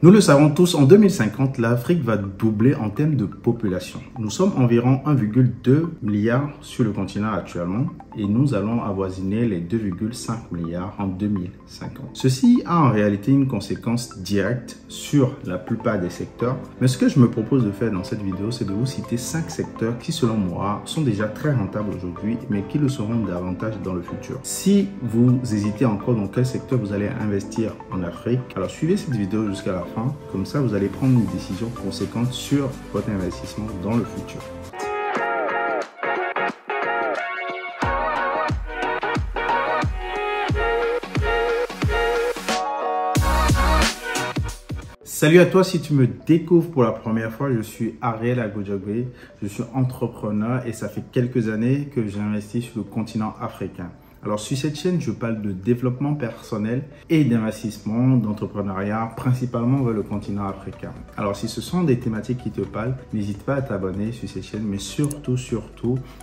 Nous le savons tous, en 2050, l'Afrique va doubler en termes de population. Nous sommes environ 1,2 milliard sur le continent actuellement et nous allons avoisiner les 2,5 milliards en 2050. Ceci a en réalité une conséquence directe sur la plupart des secteurs, mais ce que je me propose de faire dans cette vidéo, c'est de vous citer 5 secteurs qui, selon moi, sont déjà très rentables aujourd'hui, mais qui le seront davantage dans le futur. Si vous hésitez encore dans quel secteur vous allez investir en Afrique, alors suivez cette vidéo jusqu'à la fin, comme ça vous allez prendre une décision conséquente sur votre investissement dans le futur. Salut à toi, si tu me découvres pour la première fois, je suis Ariel Agojagbe, je suis entrepreneur et ça fait quelques années que j'investis sur le continent africain. Alors sur cette chaîne, je parle de développement personnel et d'investissement, d'entrepreneuriat, principalement vers le continent africain. Alors si ce sont des thématiques qui te parlent, n'hésite pas à t'abonner sur cette chaîne, mais surtout,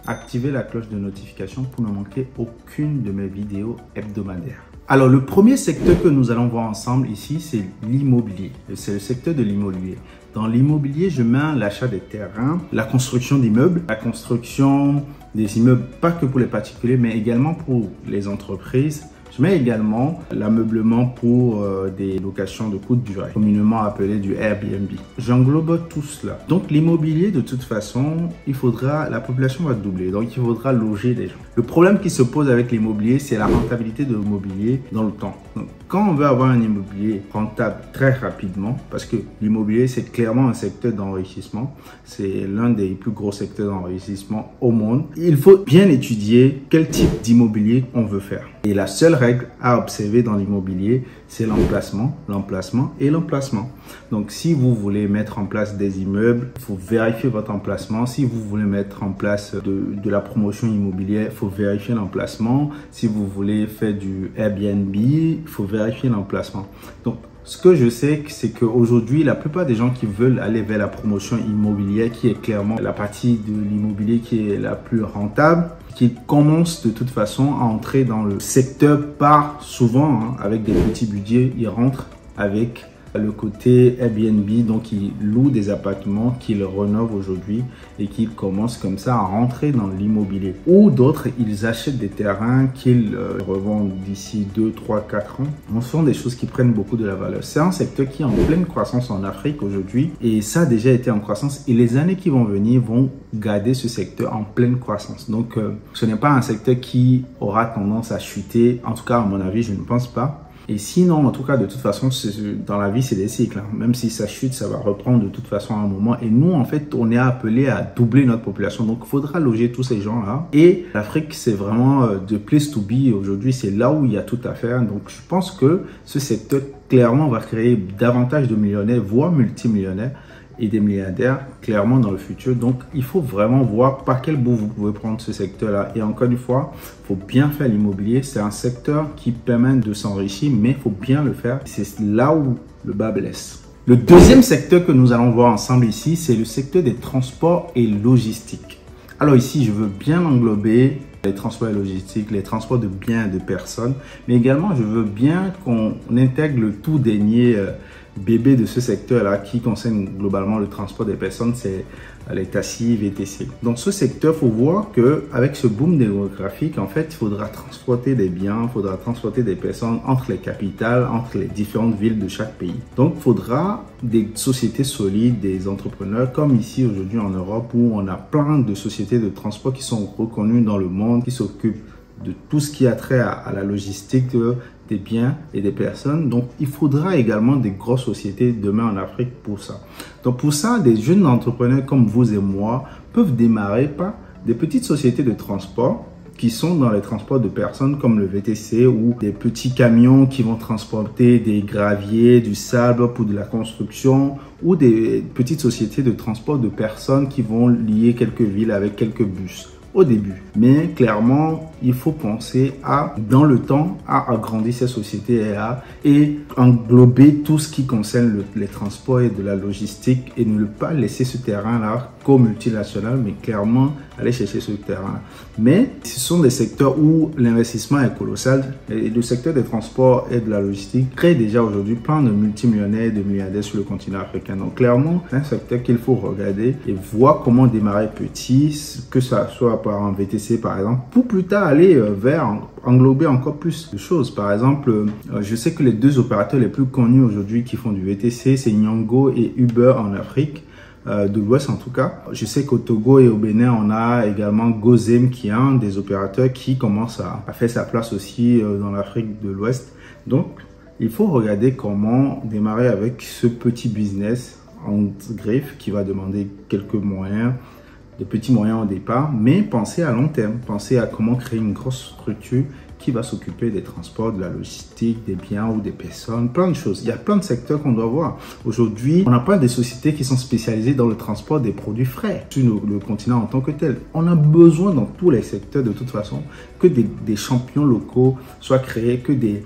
activer la cloche de notification pour ne manquer aucune de mes vidéos hebdomadaires. Alors le premier secteur que nous allons voir ensemble ici, c'est l'immobilier. C'est le secteur de l'immobilier. Dans l'immobilier, je mets l'achat des terrains, la construction d'immeubles, la construction des immeubles, pas que pour les particuliers, mais également pour les entreprises. Je mets également l'ameublement pour des locations de courte durée, communément appelé du Airbnb. J'englobe tout cela. Donc l'immobilier, de toute façon, la population va doubler, donc il faudra loger des gens. Le problème qui se pose avec l'immobilier, c'est la rentabilité de l'immobilier dans le temps. Donc, quand on veut avoir un immobilier rentable très rapidement, parce que l'immobilier, c'est clairement un secteur d'enrichissement, c'est l'un des plus gros secteurs d'enrichissement au monde, il faut bien étudier quel type d'immobilier on veut faire. Et la seule règle à observer dans l'immobilier, c'est l'emplacement, l'emplacement et l'emplacement. Donc, si vous voulez mettre en place des immeubles, il faut vérifier votre emplacement. Si vous voulez mettre en place de la promotion immobilière, il faut vérifier l'emplacement. Si vous voulez faire du Airbnb, il faut vérifier l'emplacement. Donc, ce que je sais, c'est qu'aujourd'hui, la plupart des gens qui veulent aller vers la promotion immobilière, qui est clairement la partie de l'immobilier qui est la plus rentable, qui commencent de toute façon à entrer dans le secteur par souvent, avec des petits budgets, ils rentrent avec le côté Airbnb, donc ils louent des appartements qu'ils rénovent aujourd'hui et qu'ils commencent comme ça à rentrer dans l'immobilier. Ou d'autres, ils achètent des terrains qu'ils revendent d'ici 2, 3, 4 ans. Ce sont des choses qui prennent beaucoup de la valeur. C'est un secteur qui est en pleine croissance en Afrique aujourd'hui et ça a déjà été en croissance et les années qui vont venir vont garder ce secteur en pleine croissance. Donc, ce n'est pas un secteur qui aura tendance à chuter. En tout cas, à mon avis, je ne pense pas. Et sinon, en tout cas, de toute façon, dans la vie, c'est des cycles. Même si ça chute, ça va reprendre de toute façon à un moment. Et nous, en fait, on est appelé à doubler notre population. Donc, il faudra loger tous ces gens-là. Et l'Afrique, c'est vraiment the place to be. Aujourd'hui, c'est là où il y a tout à faire. Donc, je pense que ce secteur, clairement, va créer davantage de millionnaires, voire multimillionnaires et des milliardaires clairement dans le futur. Donc il faut vraiment voir par quel bout vous pouvez prendre ce secteur là et encore une fois il faut bien faire l'immobilier. C'est un secteur qui permet de s'enrichir mais il faut bien le faire, c'est là où le bas blesse. Le deuxième secteur que nous allons voir ensemble ici, c'est le secteur des transports et logistiques. Alors ici je veux bien englober les transports et logistiques, les transports de biens et de personnes, mais également je veux bien qu'on intègre le tout dernier bébé de ce secteur-là qui concerne globalement le transport des personnes, c'est les taxis, VTC. Dans ce secteur, il faut voir qu'avec ce boom démographique, en fait, il faudra transporter des biens, il faudra transporter des personnes entre les capitales, entre les différentes villes de chaque pays. Donc, il faudra des sociétés solides, des entrepreneurs, comme ici aujourd'hui en Europe, où on a plein de sociétés de transport qui sont reconnues dans le monde, qui s'occupent de tout ce qui a trait à la logistique des biens et des personnes. Donc, il faudra également des grosses sociétés demain en Afrique pour ça. Donc, pour ça, des jeunes entrepreneurs comme vous et moi peuvent démarrer par des petites sociétés de transport qui sont dans les transports de personnes comme le VTC ou des petits camions qui vont transporter des graviers, du sable pour de la construction ou des petites sociétés de transport de personnes qui vont lier quelques villes avec quelques bus au début. Mais clairement, il faut penser à, dans le temps, à agrandir ces sociétés et englober tout ce qui concerne les transports et de la logistique et ne pas laisser ce terrain-là qu'aux multinationales, mais clairement aller chercher ce terrain-là. Mais ce sont des secteurs où l'investissement est colossal et le secteur des transports et de la logistique crée déjà aujourd'hui plein de multimillionnaires et de milliardaires sur le continent africain. Donc clairement, c'est un secteur qu'il faut regarder et voir comment démarrer petit, que ça soit par un VTC par exemple, pour plus tard aller vers englober encore plus de choses. Par exemple, je sais que les deux opérateurs les plus connus aujourd'hui qui font du VTC, c'est Nyango et Uber en Afrique. De l'Ouest en tout cas. Je sais qu'au Togo et au Bénin, on a également Gozem qui est un des opérateurs qui commence à faire sa place aussi dans l'Afrique de l'Ouest. Donc, il faut regarder comment démarrer avec ce petit business en griffe qui va demander quelques moyens, des petits moyens au départ, mais penser à long terme, penser à comment créer une grosse structure qui va s'occuper des transports, de la logistique, des biens ou des personnes, plein de choses. Il y a plein de secteurs qu'on doit voir. Aujourd'hui, on n'a pas des sociétés qui sont spécialisées dans le transport des produits frais sur le continent en tant que tel. On a besoin dans tous les secteurs de toute façon que des champions locaux soient créés, que des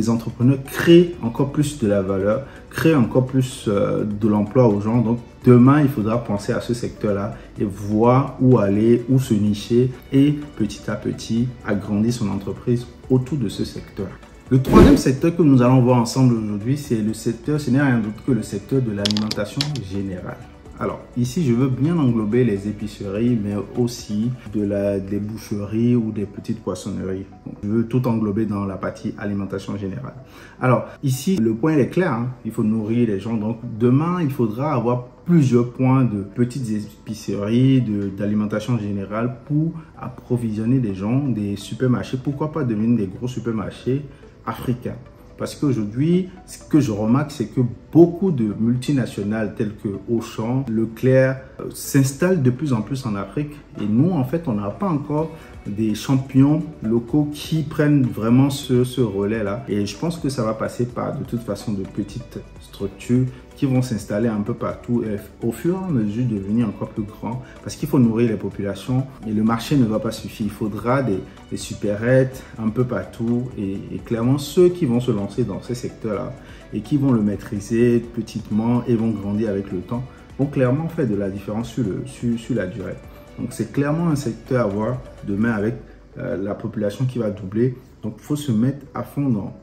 entrepreneurs créent encore plus de la valeur, créent encore plus de l'emploi aux gens. Donc demain, il faudra penser à ce secteur-là et voir où aller, où se nicher et petit à petit agrandir son entreprise autour de ce secteur. Le troisième secteur que nous allons voir ensemble aujourd'hui, c'est le secteur, ce n'est rien d'autre que le secteur de l'alimentation générale. Alors, ici, je veux bien englober les épiceries, mais aussi des boucheries ou des petites poissonneries. Donc, je veux tout englober dans la partie alimentation générale. Alors, ici, le point est clair, hein. Il faut nourrir les gens. Donc, demain, il faudra avoir plusieurs points de petites épiceries, d'alimentation générale pour approvisionner les gens des supermarchés. Pourquoi pas devenir des gros supermarchés africains? Parce qu'aujourd'hui, ce que je remarque, c'est que beaucoup de multinationales telles que Auchan, Leclerc s'installent de plus en plus en Afrique. Et nous, en fait, on n'a pas encore des champions locaux qui prennent vraiment ce relais-là. Et je pense que ça va passer par, de toute façon, de petites structures qui vont s'installer un peu partout et au fur et à mesure devenir encore plus grand. Parce qu'il faut nourrir les populations et le marché ne va pas suffire. Il faudra des supérettes un peu partout et clairement ceux qui vont se lancer dans ces secteurs-là et qui vont le maîtriser petitement et vont grandir avec le temps vont clairement faire de la différence sur la durée. Donc c'est clairement un secteur à voir demain avec la population qui va doubler. Donc il faut se mettre à fond dans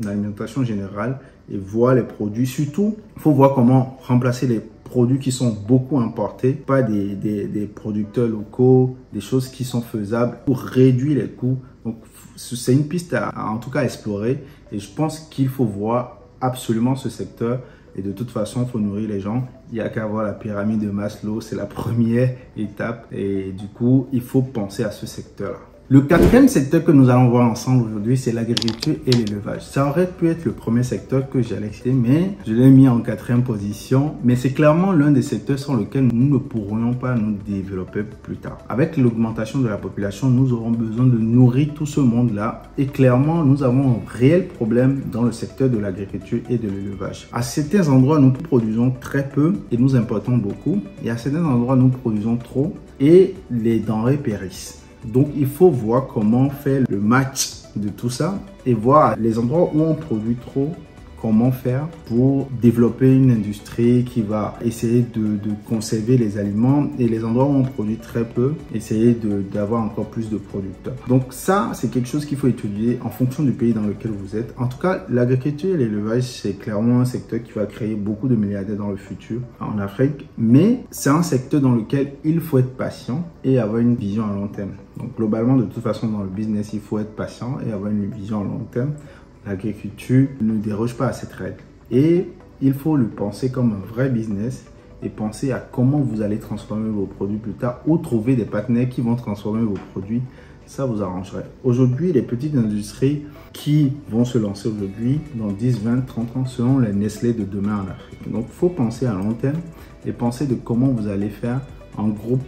l'alimentation générale et voir les produits. Surtout, il faut voir comment remplacer les produits qui sont beaucoup importés, pas des producteurs locaux, des choses qui sont faisables pour réduire les coûts. Donc c'est une piste en tout cas explorer et je pense qu'il faut voir absolument ce secteur. Et de toute façon, il faut nourrir les gens. Il n'y a qu'à voir la pyramide de Maslow, c'est la première étape. Et du coup, il faut penser à ce secteur-là. Le quatrième secteur que nous allons voir ensemble aujourd'hui, c'est l'agriculture et l'élevage. Ça aurait pu être le premier secteur que j'allais citer, mais je l'ai mis en quatrième position. Mais c'est clairement l'un des secteurs sur lesquels nous ne pourrions pas nous développer plus tard. Avec l'augmentation de la population, nous aurons besoin de nourrir tout ce monde-là. Et clairement, nous avons un réel problème dans le secteur de l'agriculture et de l'élevage. À certains endroits, nous produisons très peu et nous importons beaucoup. Et à certains endroits, nous produisons trop et les denrées périssent. Donc, il faut voir comment faire le match de tout ça et voir les endroits où on produit trop, comment faire pour développer une industrie qui va essayer de conserver les aliments et les endroits où on produit très peu, essayer d'avoir encore plus de producteurs. Donc ça, c'est quelque chose qu'il faut étudier en fonction du pays dans lequel vous êtes. En tout cas, l'agriculture et l'élevage, c'est clairement un secteur qui va créer beaucoup de milliardaires dans le futur en Afrique, mais c'est un secteur dans lequel il faut être patient et avoir une vision à long terme. Donc globalement, de toute façon, dans le business, il faut être patient et avoir une vision à long terme. L'agriculture ne déroge pas à cette règle et il faut le penser comme un vrai business et penser à comment vous allez transformer vos produits plus tard ou trouver des partenaires qui vont transformer vos produits. Ça vous arrangerait. Aujourd'hui, les petites industries qui vont se lancer aujourd'hui, dans 10, 20, 30 ans, seront les Nestlé de demain en Afrique. Donc, il faut penser à long terme et penser de comment vous allez faire en groupe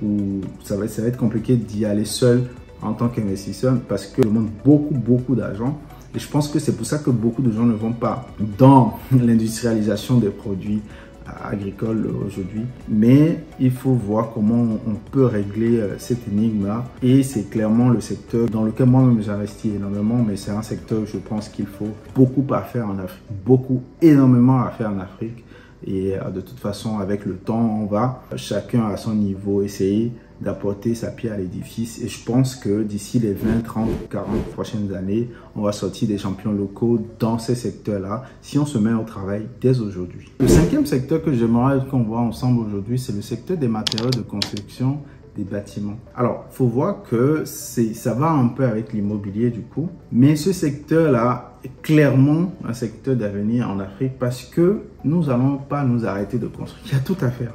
où ça va être compliqué d'y aller seul en tant qu'investisseur parce que ça demande beaucoup d'argent. Et je pense que c'est pour ça que beaucoup de gens ne vont pas dans l'industrialisation des produits agricole aujourd'hui. Mais il faut voir comment on peut régler cette énigme-là. Et c'est clairement le secteur dans lequel moi-même j'investis énormément, mais c'est un secteur où je pense qu'il faut beaucoup à faire en Afrique, énormément à faire en Afrique. Et de toute façon, avec le temps, on va chacun à son niveau essayer d'apporter sa pierre à l'édifice. Et je pense que d'ici les 20, 30, 40 prochaines années, on va sortir des champions locaux dans ces secteurs-là si on se met au travail dès aujourd'hui. Le cinquième secteur que j'aimerais qu'on voit ensemble aujourd'hui, c'est le secteur des matériaux de construction des bâtiments. Alors, il faut voir que ça va un peu avec l'immobilier du coup, mais ce secteur-là est clairement un secteur d'avenir en Afrique parce que nous n'allons pas nous arrêter de construire. Il y a tout à faire.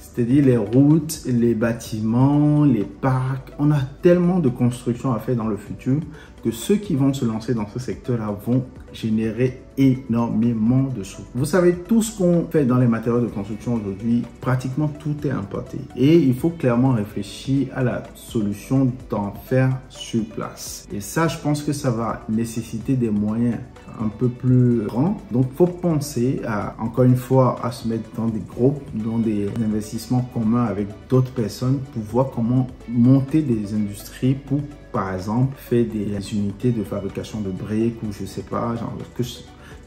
C'est-à-dire les routes, les bâtiments, les parcs. On a tellement de constructions à faire dans le futur que ceux qui vont se lancer dans ce secteur-là vont générer énormément de sous. Vous savez, tout ce qu'on fait dans les matériaux de construction aujourd'hui, pratiquement tout est importé. Et il faut clairement réfléchir à la solution d'en faire sur place. Et ça, je pense que ça va nécessiter des moyens un peu plus grands. Donc, il faut penser à, encore une fois, à se mettre dans des groupes, dans des investissements communs avec d'autres personnes pour voir comment monter des industries pour, par exemple, faire des unités de fabrication de briques ou je sais pas, genre que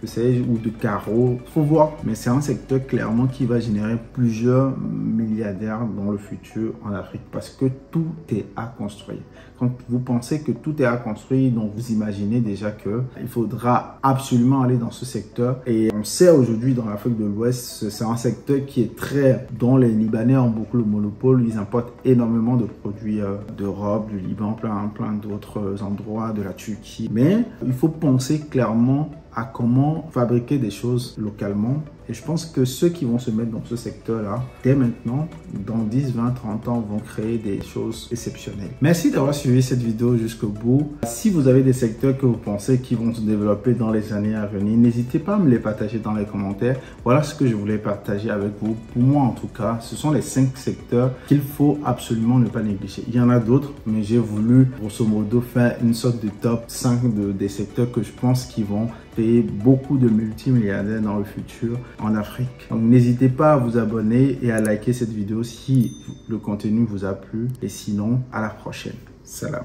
sais-je, ou de carreaux. Faut voir, mais c'est un secteur clairement qui va générer plusieurs milliardaires dans le futur en Afrique parce que tout est à construire. Quand vous pensez que tout est à construire, donc vous imaginez déjà que il faudra absolument aller dans ce secteur. Et on sait aujourd'hui dans l'Afrique de l'Ouest, c'est un secteur qui est dont les Libanais ont beaucoup le monopole. Ils importent énormément de produits d'Europe, du Liban, plein d'autres endroits, de la Turquie. Mais il faut penser clairement à comment fabriquer des choses localement. Et je pense que ceux qui vont se mettre dans ce secteur-là, dès maintenant, dans 10, 20, 30 ans, vont créer des choses exceptionnelles. Merci d'avoir suivi cette vidéo jusqu'au bout. Si vous avez des secteurs que vous pensez qui vont se développer dans les années à venir, n'hésitez pas à me les partager dans les commentaires. Voilà ce que je voulais partager avec vous. Pour moi, en tout cas, ce sont les 5 secteurs qu'il faut absolument ne pas négliger. Il y en a d'autres, mais j'ai voulu, grosso modo, faire une sorte de top 5 des secteurs que je pense qui vont créer beaucoup de multimilliardaires dans le futur en Afrique. Donc n'hésitez pas à vous abonner et à liker cette vidéo si le contenu vous a plu. Et sinon, à la prochaine. Salam.